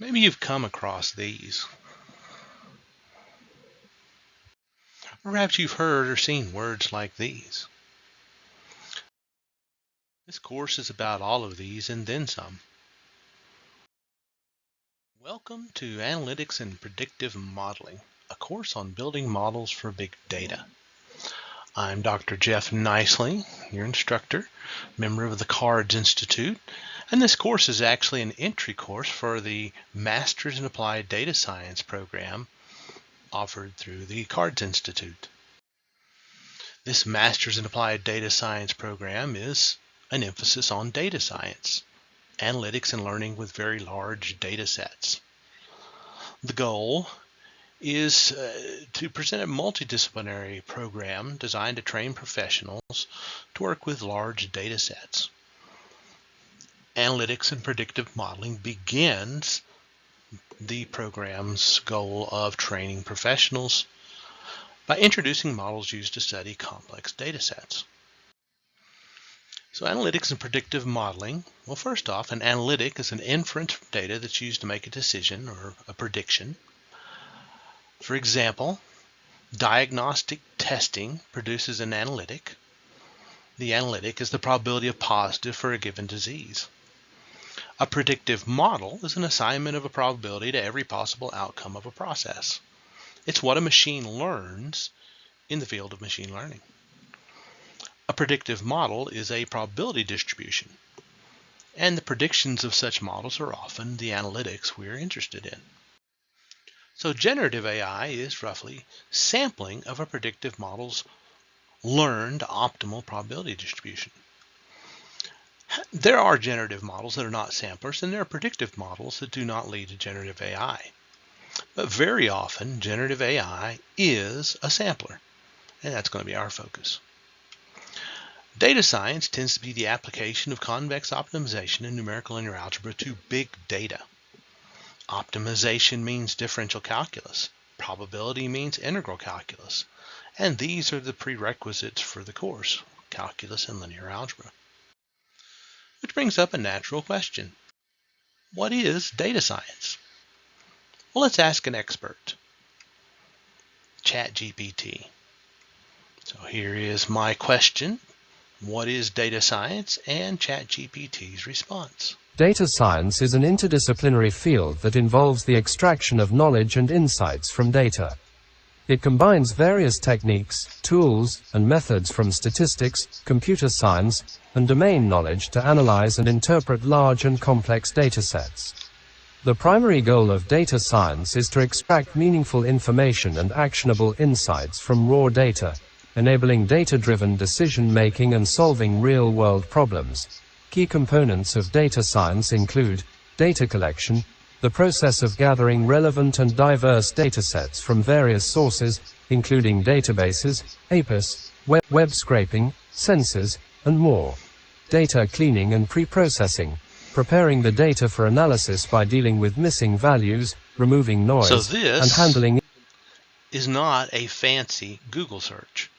Maybe you've come across these. Or perhaps you've heard or seen words like these. This course is about all of these and then some. Welcome to Analytics and Predictive Modeling, a course on building models for big data. I'm Dr. Jeff Nicely, your instructor, member of the CARDS Institute, and this course is actually an entry course for the Masters in Applied Data Science program offered through the CARDS Institute. This Masters in Applied Data Science program is an emphasis on data science, analytics and learning with very large data sets. The goal is to present a multidisciplinary program designed to train professionals to work with large data sets. Analytics and predictive modeling begins the program's goal of training professionals by introducing models used to study complex data sets. So analytics and predictive modeling, well, first off, an analytic is an inference from data that's used to make a decision or a prediction. For example, diagnostic testing produces an analytic. The analytic is the probability of positive for a given disease. A predictive model is an assignment of a probability to every possible outcome of a process. It's what a machine learns in the field of machine learning. A predictive model is a probability distribution, and the predictions of such models are often the analytics we're interested in. So generative AI is roughly sampling of a predictive model's learned optimal probability distribution. There are generative models that are not samplers, and there are predictive models that do not lead to generative AI. But very often, generative AI is a sampler, and that's going to be our focus. Data science tends to be the application of convex optimization and numerical linear algebra to big data. Optimization means differential calculus. Probability means integral calculus. And these are the prerequisites for the course, calculus and linear algebra. Which brings up a natural question. What is data science? Well, let's ask an expert, ChatGPT. So here is my question. What is data science? And ChatGPT's response. Data science is an interdisciplinary field that involves the extraction of knowledge and insights from data. It combines various techniques, tools, and methods from statistics, computer science, and domain knowledge to analyze and interpret large and complex datasets. The primary goal of data science is to extract meaningful information and actionable insights from raw data, enabling data-driven decision-making and solving real-world problems. Key components of data science include data collection, the process of gathering relevant and diverse datasets from various sources, including databases, APIs, web scraping, sensors, and more. Data cleaning and pre-processing, preparing the data for analysis by dealing with missing values, removing noise, and handling. Is not a fancy Google search.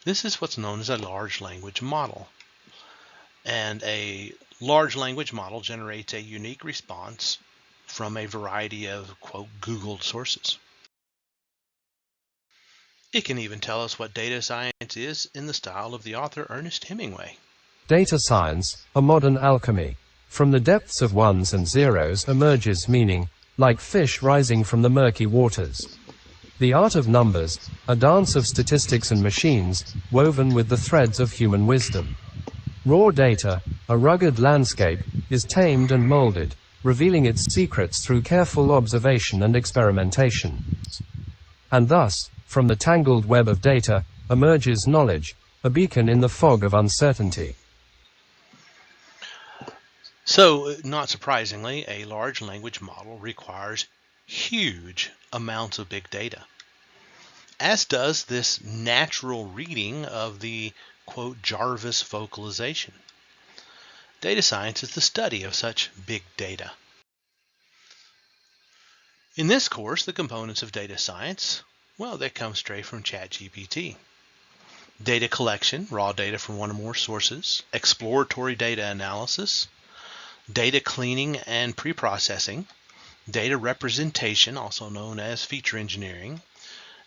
This is what's known as a large language model. And a large language model generates a unique response from a variety of, quote, Googled sources. It can even tell us what data science is in the style of the author Ernest Hemingway. Data science, a modern alchemy. From the depths of ones and zeros emerges meaning, like fish rising from the murky waters. The art of numbers, a dance of statistics and machines, woven with the threads of human wisdom. Raw data, a rugged landscape, is tamed and molded, revealing its secrets through careful observation and experimentation. And thus, from the tangled web of data, emerges knowledge, a beacon in the fog of uncertainty. So, not surprisingly, a large language model requires huge amounts of big data, as does this natural reading of the, quote, Jarvis vocalization. Data science is the study of such big data. In this course, the components of data science, well, they come straight from ChatGPT. Data collection, raw data from one or more sources, exploratory data analysis, data cleaning and pre-processing, data representation, also known as feature engineering,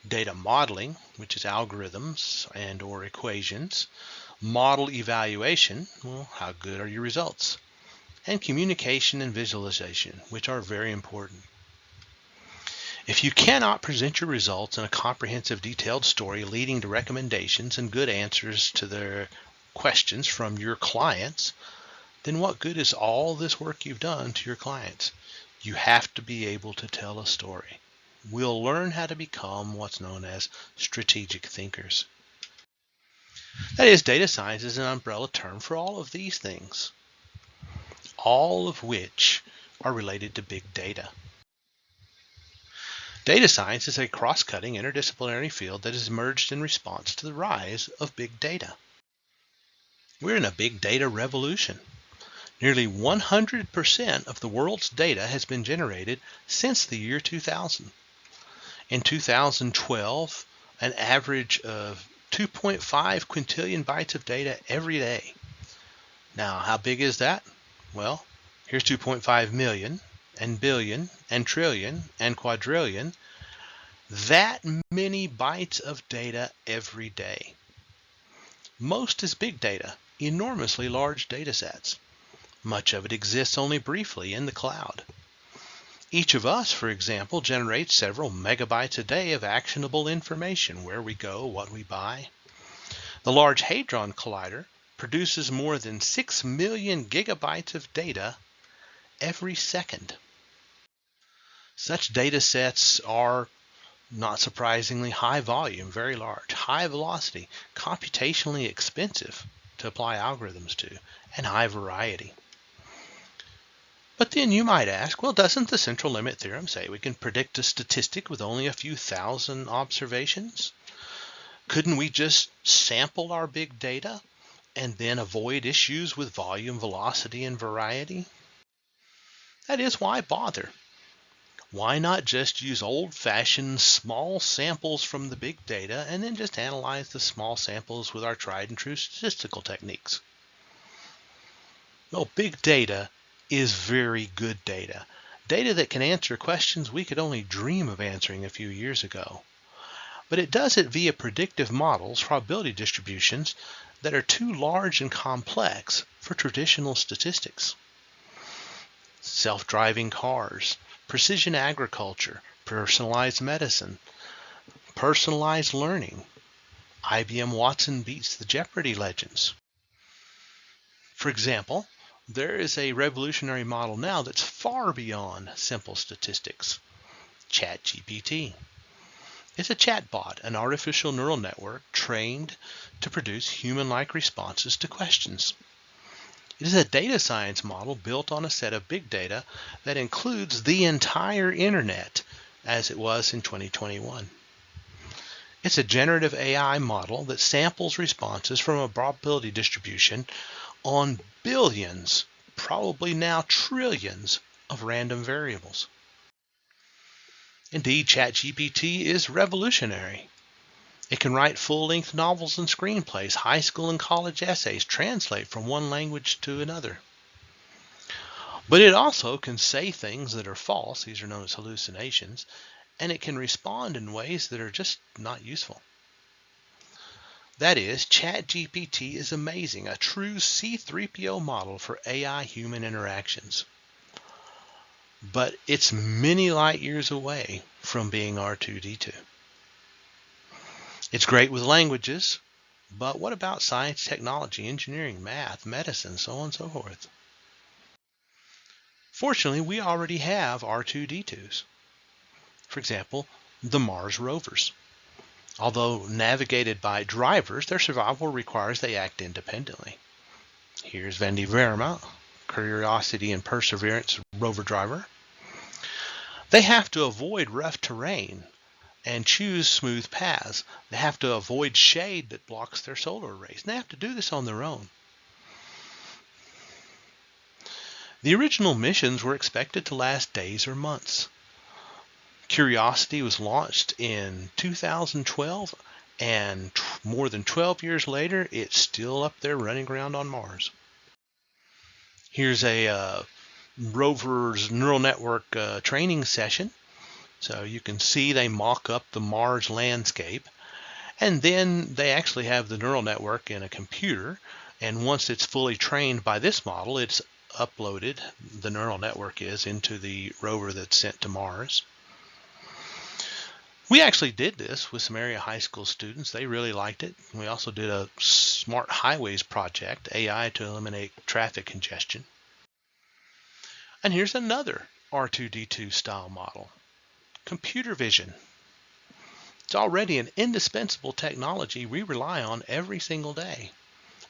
data modeling, which is algorithms and or equations, model evaluation, well, how good are your results, and communication and visualization, which are very important. If you cannot present your results in a comprehensive, detailed story leading to recommendations and good answers to their questions from your clients, then what good is all this work you've done to your clients? You have to be able to tell a story. We'll learn how to become what's known as strategic thinkers. That is, data science is an umbrella term for all of these things, all of which are related to big data. Data science is a cross-cutting interdisciplinary field that has emerged in response to the rise of big data. We're in a big data revolution. Nearly 100% of the world's data has been generated since the year 2000. In 2012, an average of 2.5 quintillion bytes of data every day. Now, how big is that? Well, here's 2.5 million, and billion, and trillion, and quadrillion. That many bytes of data every day. Most is big data, enormously large data sets. Much of it exists only briefly in the cloud. Each of us, for example, generates several megabytes a day of actionable information: where we go, what we buy. The Large Hadron Collider produces more than 6 million gigabytes of data every second. Such data sets are, not surprisingly, high volume, very large, high velocity, computationally expensive to apply algorithms to, and high variety. But then you might ask, well, doesn't the central limit theorem say we can predict a statistic with only a few thousand observations? Couldn't we just sample our big data and then avoid issues with volume, velocity, and variety? That is, why bother? Why not just use old-fashioned small samples from the big data and then just analyze the small samples with our tried and true statistical techniques? Well, big data is very good data. Data that can answer questions we could only dream of answering a few years ago. But it does it via predictive models, probability distributions, that are too large and complex for traditional statistics. Self-driving cars, precision agriculture, personalized medicine, personalized learning. IBM Watson beats the Jeopardy legends. For example, there is a revolutionary model now that's far beyond simple statistics. ChatGPT. It's a chatbot, an artificial neural network trained to produce human-like responses to questions. It is a data science model built on a set of big data that includes the entire internet, as it was in 2021. It's a generative AI model that samples responses from a probability distribution on billions, probably now trillions, of random variables. Indeed, ChatGPT is revolutionary. It can write full-length novels and screenplays, high school and college essays, translate from one language to another. But it also can say things that are false, these are known as hallucinations, and it can respond in ways that are just not useful. That is, ChatGPT is amazing, a true C3PO model for AI-human interactions. But it's many light years away from being R2-D2. It's great with languages, but what about science, technology, engineering, math, medicine, so on and so forth? Fortunately, we already have R2-D2s. For example, the Mars rovers. Although navigated by drivers, their survival requires they act independently. Here's Vendi Verma, Curiosity and Perseverance rover driver. They have to avoid rough terrain and choose smooth paths. They have to avoid shade that blocks their solar rays. And they have to do this on their own. The original missions were expected to last days or months. Curiosity was launched in 2012, and more than 12 years later, it's still up there running around on Mars. Here's a rover's neural network training session. So you can see they mock up the Mars landscape, and then they actually have the neural network in a computer, and once it's fully trained by this model, it's uploaded, the neural network is, into the rover that's sent to Mars. We actually did this with some area high school students. They really liked it. We also did a smart highways project, AI to eliminate traffic congestion. And here's another R2D2 style model, computer vision. It's already an indispensable technology we rely on every single day.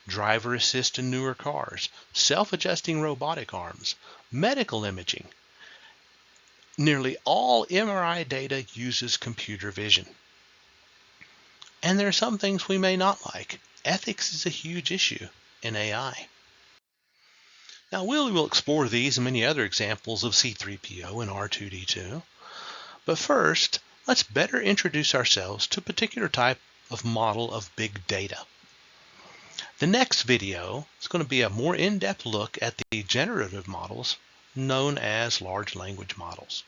Driver assist in newer cars, self-adjusting robotic arms, medical imaging. Nearly all MRI data uses computer vision. And there are some things we may not like. Ethics is a huge issue in AI. Now we will explore these and many other examples of C3PO and R2D2. But first, let's better introduce ourselves to a particular type of model of big data. The next video is going to be a more in-depth look at the generative models known as large language models.